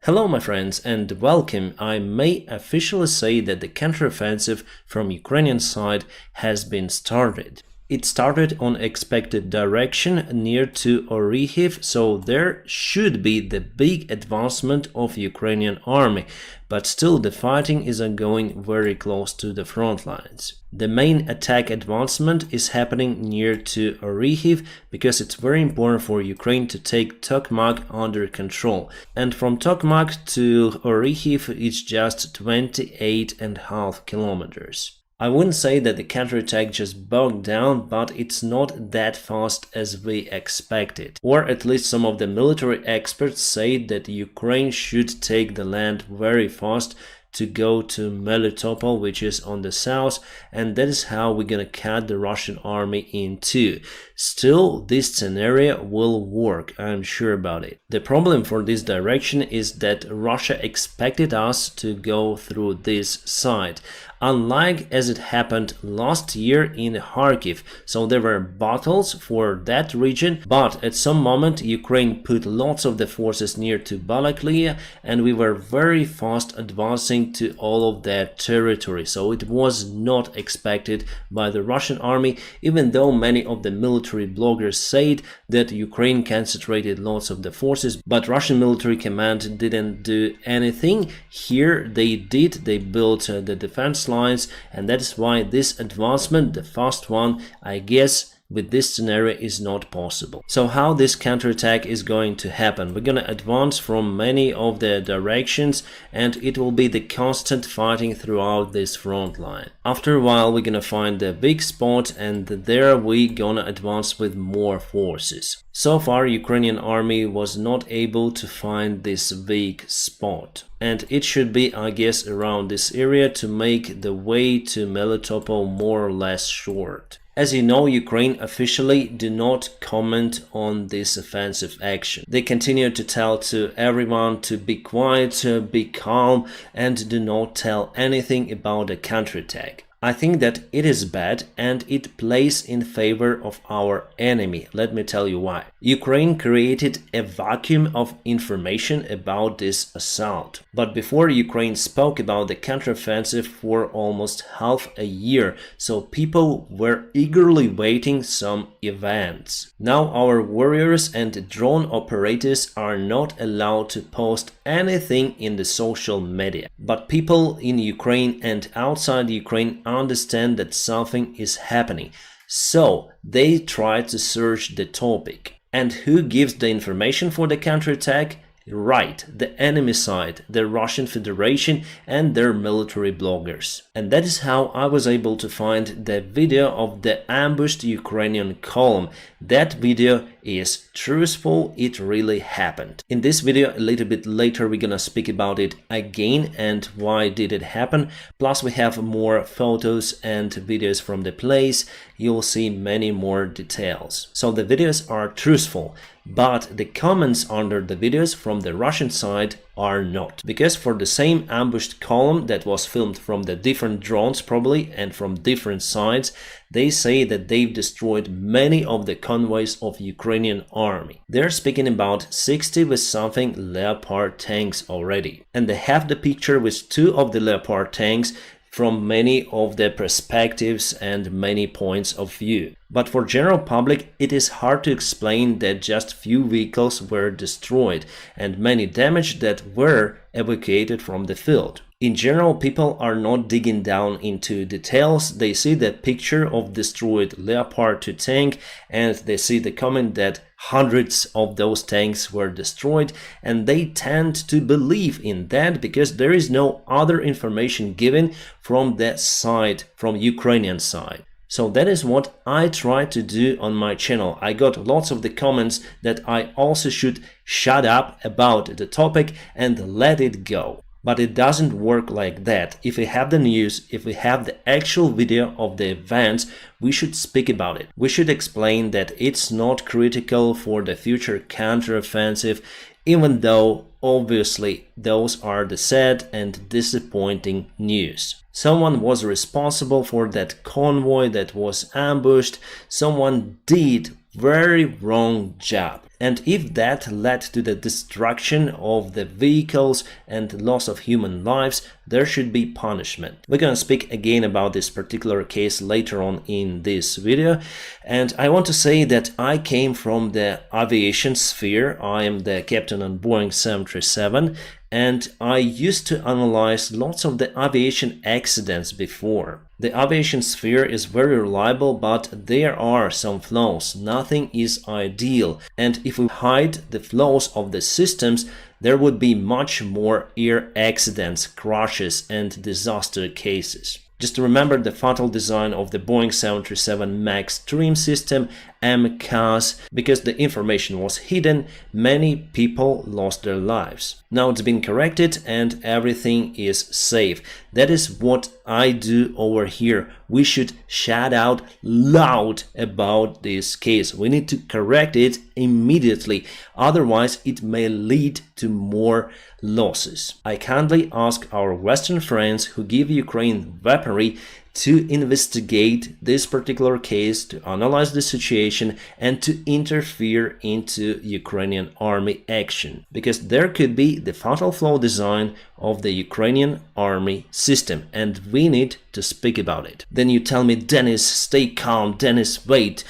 Hello my friends and welcome. I may officially say that the counteroffensive from Ukrainian side has been started. It started on expected direction near to Orikhiv, so there should be the big advancement of Ukrainian army, but still the fighting is ongoing very close to the front lines. The main attack advancement is happening near to Orikhiv because it's very important for Ukraine to take Tokmak under control. And from Tokmak to Orikhiv it's just 28.5 kilometers. I wouldn't say that the counterattack just bogged down, but it's not that fast as we expected. Or at least some of the military experts say that Ukraine should take the land very fast to go to Melitopol, which is on the south, and that is how we're gonna cut the Russian army in two. Still, this scenario will work, I'm sure about it. The problem for this direction is that Russia expected us to go through this side, unlike as it happened last year in Kharkiv. So there were battles for that region, but at some moment Ukraine put lots of the forces near to Balaklia, and we were very fast advancing to all of that territory. So it was not expected by the Russian army, even though many of the military bloggers said that Ukraine concentrated lots of the forces, but Russian military command didn't do anything. Here they did, they built the defense lines, and that is why this advancement, the fast one, I guess with this scenario is not possible. So how this counterattack is going to happen? We're gonna advance from many of the directions and it will be the constant fighting throughout this front line. After a while we're gonna find the big spot and there we're gonna advance with more forces. So far Ukrainian army was not able to find this weak spot. And it should be, I guess, around this area to make the way to Melitopol more or less short. As you know, Ukraine officially do not comment on this offensive action. They continue to tell to everyone to be quiet, to be calm, and do not tell anything about the counterattack. I think that it is bad and it plays in favor of our enemy. Let me tell you why. Ukraine created a vacuum of information about this assault. But before Ukraine spoke about the counteroffensive for almost half a year, so people were eagerly waiting some events. Now our warriors and drone operators are not allowed to post anything in the social media. But people in Ukraine and outside Ukraine understand that something is happening, so they try to search the topic. And who gives the information for the counterattack? Right, the enemy side, the Russian Federation and their military bloggers. And that is how I was able to find the video of the ambushed Ukrainian column. That video is truthful, it really happened. In this video a little bit later we're gonna speak about it again and why did it happen. Plus we have more photos and videos from the place. You'll see many more details. So the videos are truthful, but the comments under the videos from the Russian side are not. Because for the same ambushed column that was filmed from the different drones probably and from different sides, they say that they've destroyed many of the convoys of Ukrainian army. They're speaking about 60 with something Leopard tanks already. And they have the picture with 2 of the Leopard tanks from many of the perspectives and many points of view. But for general public it is hard to explain that just few vehicles were destroyed and many damaged that were evacuated from the field. In general, people are not digging down into details. They see the picture of destroyed Leopard 2 tank and they see the comment that hundreds of those tanks were destroyed, and they tend to believe in that because there is no other information given from that side, from Ukrainian side. So that is what I try to do on my channel. I got lots of the comments that I also should shut up about the topic and let it go. But it doesn't work like that. If we have the news, if we have the actual video of the events, we should speak about it. We should explain that it's not critical for the future counteroffensive, even though obviously those are the sad and disappointing news. Someone was responsible for that convoy that was ambushed. Someone did very wrong job. And if that led to the destruction of the vehicles and loss of human lives, there should be punishment. We're gonna speak again about this particular case later on in this video. And I want to say that I came from the aviation sphere. I am the captain on Boeing 737, and I used to analyze lots of the aviation accidents before. The aviation sphere is very reliable, but there are some flaws. Nothing is ideal, and if we hide the flaws of the systems, there would be much more air accidents, crashes, and disaster cases. Just remember the fatal design of the Boeing 737 MAX trim system, MCAS. Because the information was hidden, many people lost their lives. Now it's been corrected and everything is safe. That is what I do over here. We should shout out loud about this case. We need to correct it immediately, otherwise it may lead to more losses. I kindly ask our Western friends who give Ukraine weaponry to investigate this particular case, to analyze the situation, and to interfere into Ukrainian army action, because there could be the fatal flaw design of the Ukrainian army system, and we need to speak about it. Then you tell me, Denys, stay calm, Denys, wait.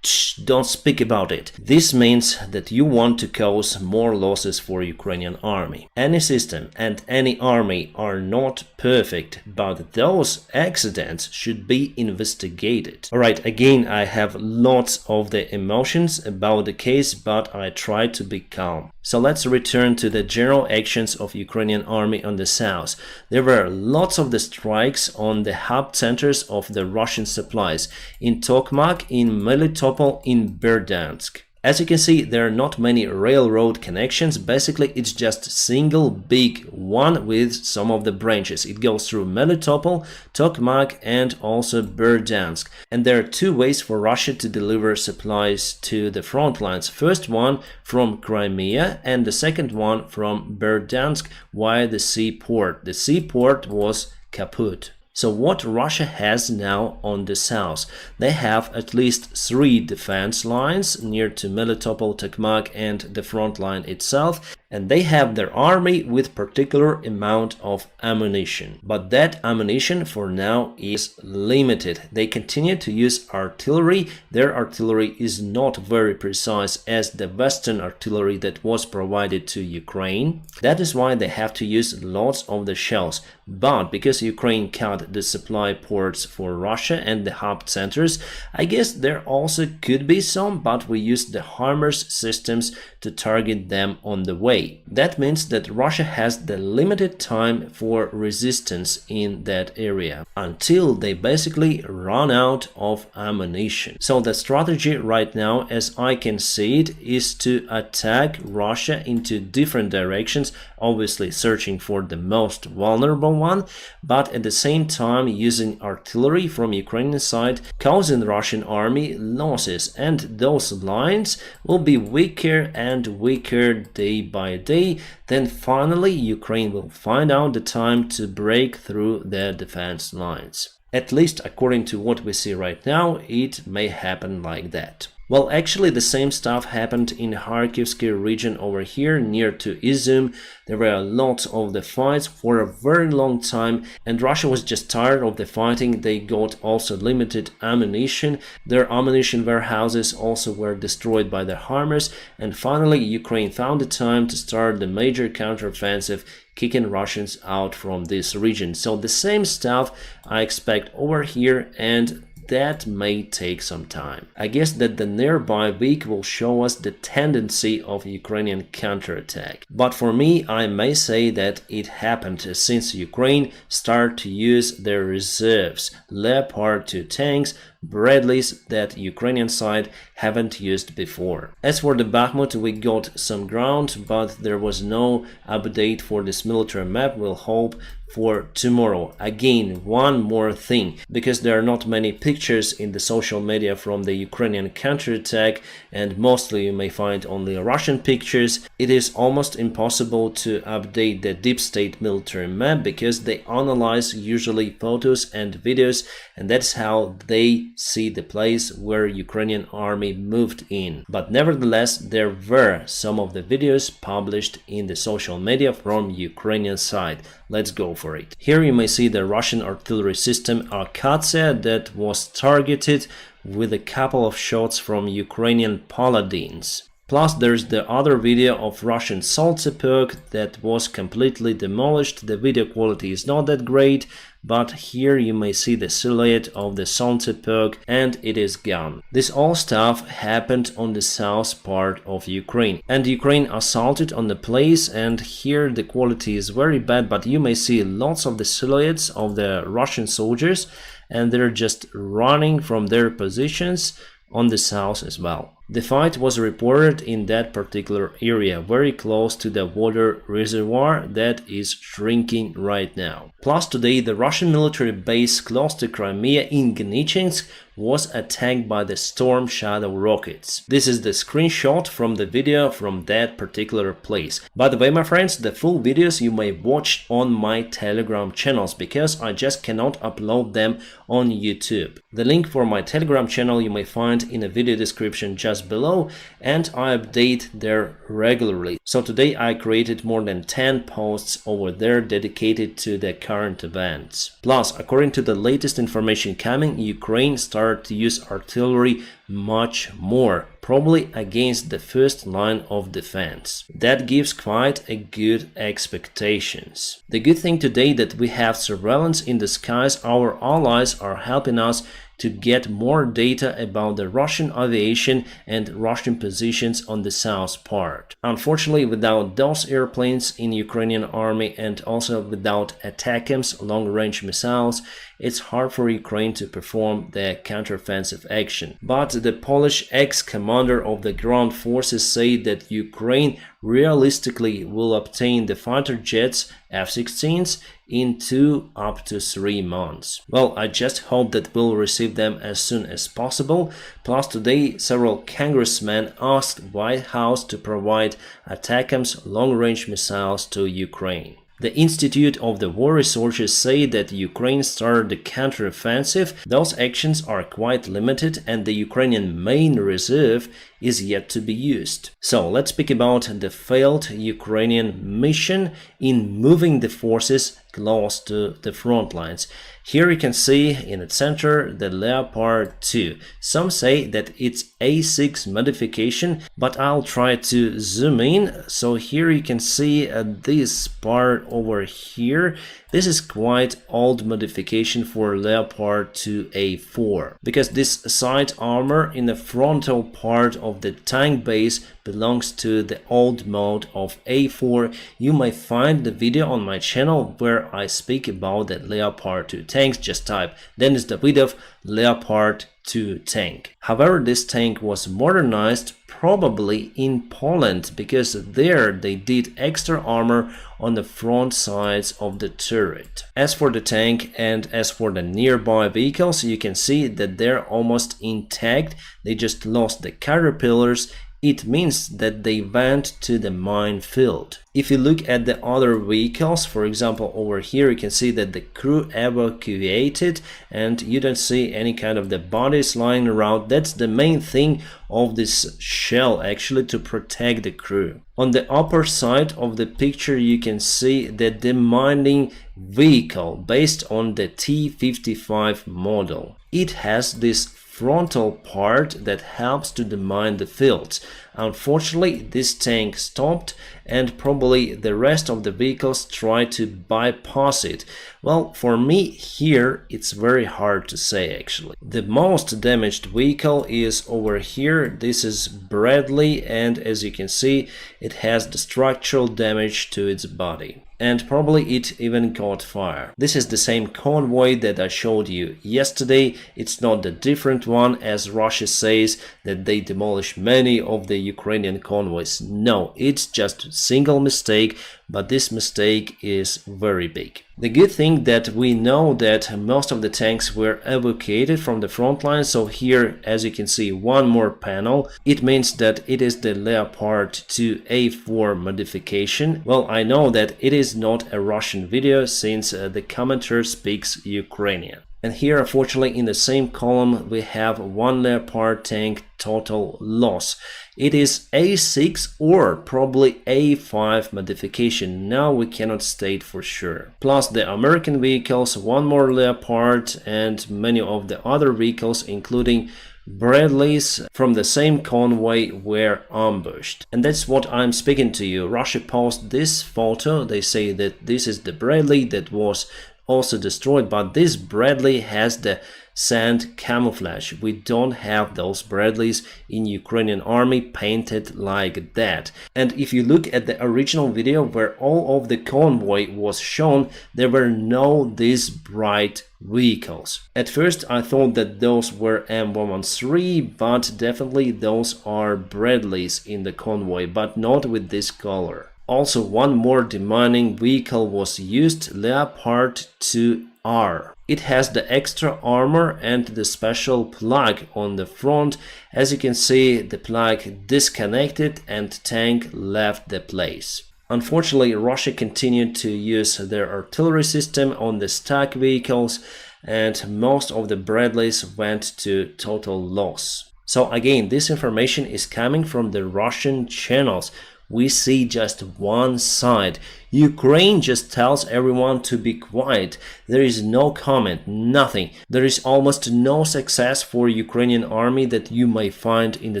Don't speak about it. This means that you want to cause more losses for Ukrainian army. Any system and any army are not perfect, but those accidents should be investigated. Alright, again, I have lots of the emotions about the case, but I try to be calm. So let's return to the general actions of Ukrainian army on the south. There were lots of the strikes on the hub centers of the Russian supplies in Tokmak, in Melitopol, in Berdyansk. As you can see, there are not many railroad connections. Basically, it's just single big one with some of the branches. It goes through Melitopol, Tokmak, and also Berdyansk. And there are two ways for Russia to deliver supplies to the front lines. First one from Crimea, and the second one from Berdyansk via the seaport. The seaport was kaput. So what Russia has now on the south? They have at least 3 defense lines near to Melitopol, Tokmak, and the front line itself, and they have their army with particular amount of ammunition. But that ammunition for now is limited. They continue to use artillery. Their artillery is not very precise as the Western artillery that was provided to Ukraine. That is why they have to use lots of the shells. But because Ukraine cut the supply ports for Russia and the hub centers, I guess there also could be some, but we use the HIMARS systems to target them on the way. That means that Russia has the limited time for resistance in that area until they basically run out of ammunition. So the strategy right now, as I can see it, is to attack Russia into different directions, obviously searching for the most vulnerable one, but at the same time using artillery from Ukrainian side, causing Russian army losses, and those lines will be weaker and weaker day by day. Then finally Ukraine will find out the time to break through their defense lines. At least according to what we see right now, it may happen like that. Well, actually the same stuff happened in Kharkivsky region over here near to Izum. There were lots of the fights for a very long time, and Russia was just tired of the fighting. They got also limited ammunition. Their ammunition warehouses also were destroyed by the HIMARS, and finally Ukraine found the time to start the major counteroffensive, kicking Russians out from this region. So the same stuff I expect over here, and that may take some time. I guess that the nearby week will show us the tendency of Ukrainian counterattack. But for me, I may say that it happened since Ukraine started to use their reserves, Leopard 2 tanks, Bradleys that Ukrainian side haven't used before. As for the Bakhmut, we got some ground, but there was no update for this military map. We'll hope for tomorrow. Again, one more thing, because there are not many pictures in the social media from the Ukrainian counterattack, and mostly you may find only Russian pictures, it is almost impossible to update the deep state military map, because they analyze usually photos and videos, and that's how they see the place where Ukrainian army moved in. But nevertheless, there were some of the videos published in the social media from Ukrainian side. Let's go for it. Here you may see the Russian artillery system Akatsiya that was targeted with a couple of shots from Ukrainian Paladins. Plus there's the other video of Russian Saltseperk that was completely demolished. The video quality is not that great, but here you may see the silhouette of the Saltseperk and it is gone. This all stuff happened on the south part of Ukraine, and Ukraine assaulted on the place, and here the quality is very bad, but you may see lots of the silhouettes of the Russian soldiers and they're just running from their positions on the south as well. The fight was reported in that particular area, very close to the water reservoir that is shrinking right now. Plus today the Russian military base close to Crimea in Gnichinsk was attacked by the Storm Shadow rockets. This is the screenshot from the video from that particular place. By the way, my friends, the full videos you may watch on my Telegram channels because I just cannot upload them on YouTube. The link for my Telegram channel you may find in the video description just below, and I update there regularly. So today I created more than 10 posts over there dedicated to the current events. Plus, according to the latest information coming, Ukraine started to use artillery much more, probably against the first line of defense. That gives quite a good expectations. The good thing today that we have surveillance in the skies. Our allies are helping us to get more data about the Russian aviation and Russian positions on the south part. Unfortunately, without those airplanes in Ukrainian army and also without ATACMS long-range missiles, it's hard for Ukraine to perform the counteroffensive action. But the Polish ex-commander of the ground forces say that Ukraine realistically will obtain the fighter jets F-16s in 2 up to 3 months. Well, I just hope that we'll receive them as soon as possible. Plus today several congressmen asked White House to provide ATACMS long-range missiles to Ukraine. The Institute of the War Researchers say that Ukraine started the counteroffensive. Those actions are quite limited and the Ukrainian main reserve is yet to be used. So let's speak about the failed Ukrainian mission in moving the forces close to the front lines. Here you can see in the center the Leopard 2. Some say that it's A6 modification, but I'll try to zoom in. So here you can see this part over here. This is quite old modification for Leopard 2A4, because this side armor in the frontal part of the tank base belongs to the old mode of A4. You may find the video on my channel where I speak about the Leopard 2 tanks. Just type Denys Davydov Leopard 2 tank. However, this tank was modernized probably in Poland, because there they did extra armor on the front sides of the turret. As for the tank and as for the nearby vehicles, you can see that they're almost intact. They just lost the caterpillars. It means that they went to the minefield. If you look at the other vehicles, for example over here, you can see that the crew evacuated and you don't see any kind of the bodies lying around. That's the main thing of this shell, actually, to protect the crew. On the upper side of the picture you can see the demining vehicle based on the T-55 model. It has this frontal part that helps to demine the fields. Unfortunately, this tank stopped and probably the rest of the vehicles tried to bypass it. Well, for me here it's very hard to say actually. The most damaged vehicle is over here. This is Bradley, and as you can see it has the structural damage to its body. And probably it even caught fire. This is the same convoy that I showed you yesterday. It's not the different one as Russia says that they demolished many of the Ukrainian convoys. No, it's just a single mistake, but this mistake is very big. The good thing that we know that most of the tanks were evacuated from the front line. So here, as you can see, one more panel. It means that it is the Leopard 2A4 modification. Well, I know that it is not a Russian video since the commenter speaks Ukrainian. And here, unfortunately, in the same column, we have one Leopard tank total loss. It is A6 or probably A5 modification. Now we cannot state for sure. Plus the American vehicles, one more Leopard, and many of the other vehicles, including Bradleys from the same convoy, were ambushed. And that's what I'm speaking to you. Russia posted this photo. They say that this is the Bradley that was also destroyed, but this Bradley has the sand camouflage. We don't have those Bradleys in Ukrainian army painted like that. And if you look at the original video where all of the convoy was shown, there were no these bright vehicles. At first I thought that those were M113, but definitely those are Bradleys in the convoy, but not with this color. Also, one more demanding vehicle was used, Leopard 2R. It has the extra armor and the special plug on the front. As you can see, the plug disconnected and tank left the place. Unfortunately, Russia continued to use their artillery system on the stock vehicles, and most of the Bradleys went to total loss. So again, this information is coming from the Russian channels. We see just one side. Ukraine just tells everyone to be quiet. There is no comment, nothing. There is almost no success for Ukrainian army that you may find in the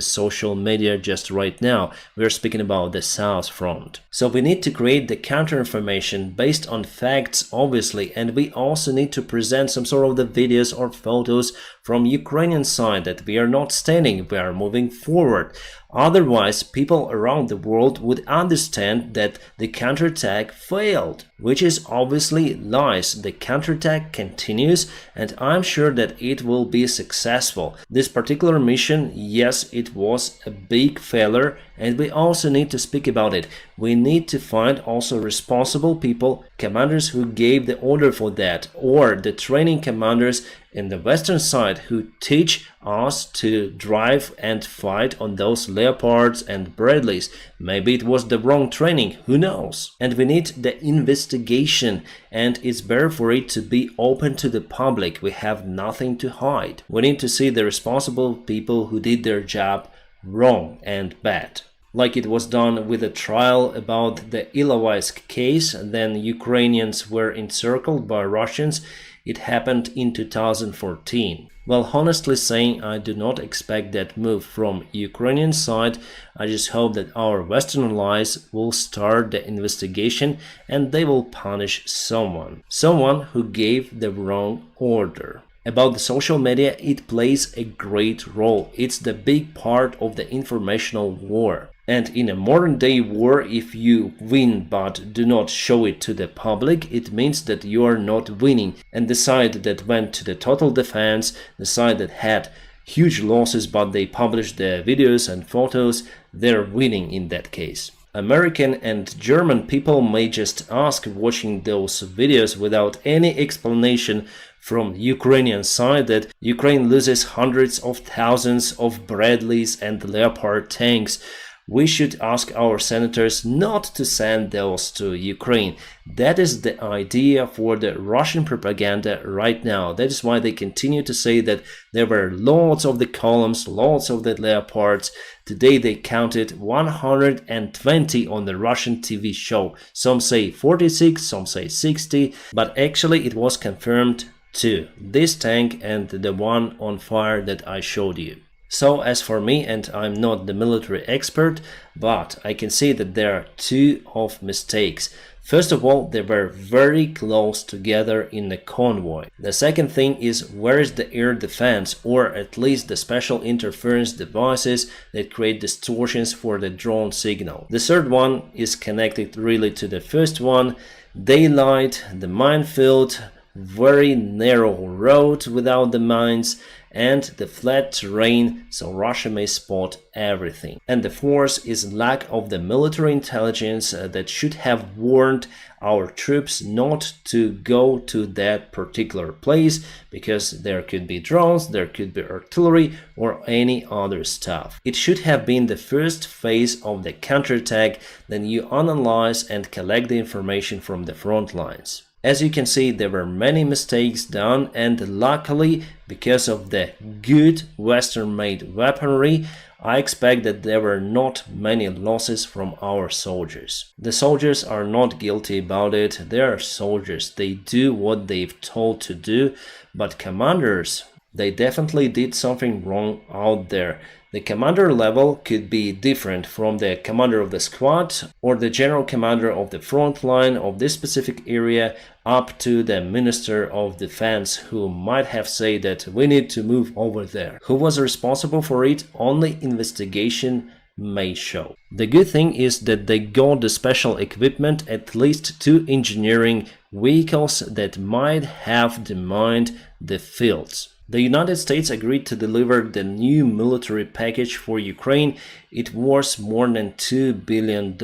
social media just right now. We are speaking about the South Front. So we need to create the counter information based on facts, obviously, and we also need to present some sort of the videos or photos from Ukrainian side that we are not standing, we are moving forward. Otherwise, people around the world would understand that the counterattack failed, which is obviously lies. The counterattack continues, and I'm sure that it will be successful. This particular mission, yes, it was a big failure, and we also need to speak about it. We need to find also responsible people, commanders who gave the order for that, or the training commanders in the western side who teach us to drive and fight on those Leopards and Bradleys. Maybe it was the wrong training, who knows? And we need the investigation, and it's better for it to be open to the public. We have nothing to hide. We need to see the responsible people who did their job wrong and bad. Like it was done with a trial about the Ilovaisk case, then Ukrainians were encircled by Russians. It happened in 2014. Well, honestly saying, I do not expect that move from Ukrainian side. I just hope that our Western allies will start the investigation and they will punish someone who gave the wrong order. About the social media, it plays a great role. It's the big part of the informational war. And in a modern day war, if you win but do not show it to the public, it means that you are not winning. And the side that went to the total defense, the side that had huge losses but they published the videos and photos, they're winning in that case. American and German people may just ask watching those videos without any explanation from Ukrainian side that Ukraine loses hundreds of thousands of Bradleys and Leopard tanks. We should ask our senators not to send those to Ukraine. That is the idea for the Russian propaganda right now. That is why they continue to say that there were lots of the columns, lots of the Leopards. Today they counted 120 on the Russian TV show. Some say 46, some say 60, but actually it was confirmed too. This tank and the one on fire that I showed you. So as for me, and I'm not the military expert, but I can see that there are two of mistakes. First of all, they were very close together in the convoy. The second thing is, where is the air defense, or at least the special interference devices that create distortions for the drone signal. The third one is connected really to the first one. Daylight, the minefield, very narrow road without the mines, and the flat terrain, so Russia may spot everything. And the fourth is lack of the military intelligence that should have warned our troops not to go to that particular place, because there could be drones, there could be artillery or any other stuff. It should have been the first phase of the counterattack. Then you analyze and collect the information from the front lines. As you can see, there were many mistakes done, and luckily, because of the good Western-made weaponry, I expect that there were not many losses from our soldiers. The soldiers are not guilty about it, they are soldiers, they do what they've told to do, but commanders, they definitely did something wrong out there. The commander level could be different from the commander of the squad or the general commander of the front line of this specific area up to the Minister of Defense, who might have said that we need to move over there. Who was responsible for it? Only investigation may show. The good thing is that they got the special equipment, at least 2 engineering vehicles that might have demined the fields. The United States agreed to deliver the new military package for Ukraine. It was more than $2 billion.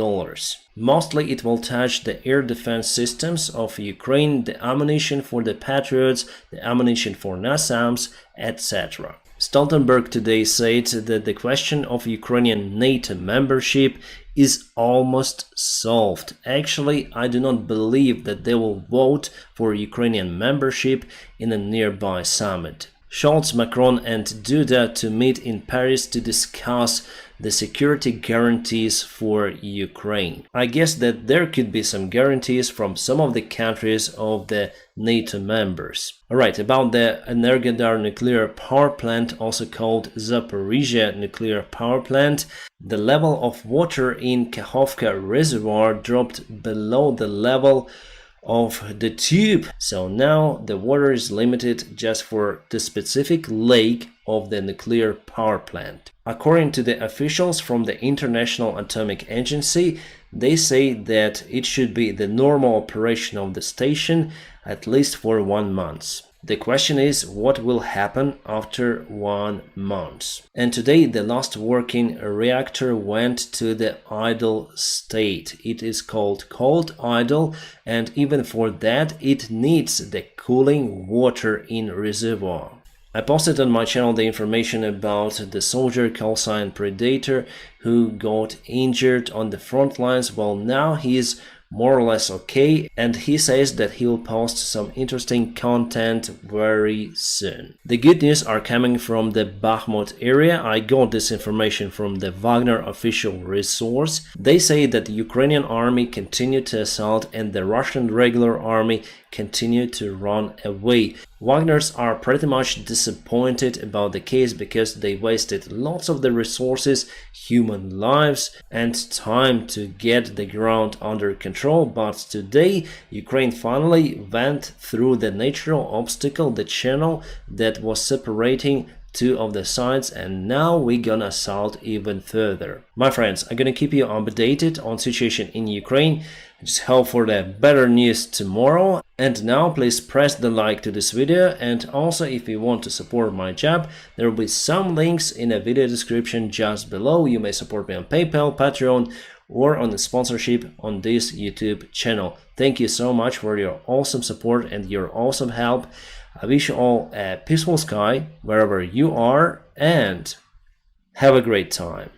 Mostly it will touch the air defense systems of Ukraine, the ammunition for the Patriots, the ammunition for NASAMS, etc. Stoltenberg today said that the question of Ukrainian NATO membership is almost solved. Actually, I do not believe that they will vote for Ukrainian membership in a nearby summit. Scholz, Macron and Duda to meet in Paris to discuss the security guarantees for Ukraine. I guess that there could be some guarantees from some of the countries of the NATO members. Alright, about the Energodar nuclear power plant, also called Zaporizhia nuclear power plant, the level of water in Kakhovka reservoir dropped below the level of the tube, so now the water is limited just for the specific lake of the nuclear power plant. According to the officials from the International Atomic Agency, they say that it should be the normal operation of the station at least for 1 month. The question is, what will happen after 1 month? And today the last working reactor went to the idle state. It is called cold idle, and even for that it needs the cooling water in reservoir. I posted on my channel the information about the soldier callsign Predator who got injured on the front lines. Well, now he is more or less okay, and he says that he will post some interesting content very soon. The good news are coming from the Bakhmut area. I got this information from the Wagner official resource. They say that the Ukrainian army continued to assault and the Russian regular army continued to run away. Wagners are pretty much disappointed about the case because they wasted lots of the resources, human lives and time to get the ground under control, but today Ukraine finally went through the natural obstacle, the channel that was separating 2 of the sides, and now we're gonna assault even further. My friends, I'm gonna keep you updated on situation in Ukraine. Just hope for the better news tomorrow. And now please press the like to this video, and also if you want to support my job, there will be some links in the video description just below. You may support me on PayPal, Patreon or on the sponsorship on this YouTube channel. Thank you so much for your awesome support and your awesome help. I wish you all a peaceful sky wherever you are, and have a great time.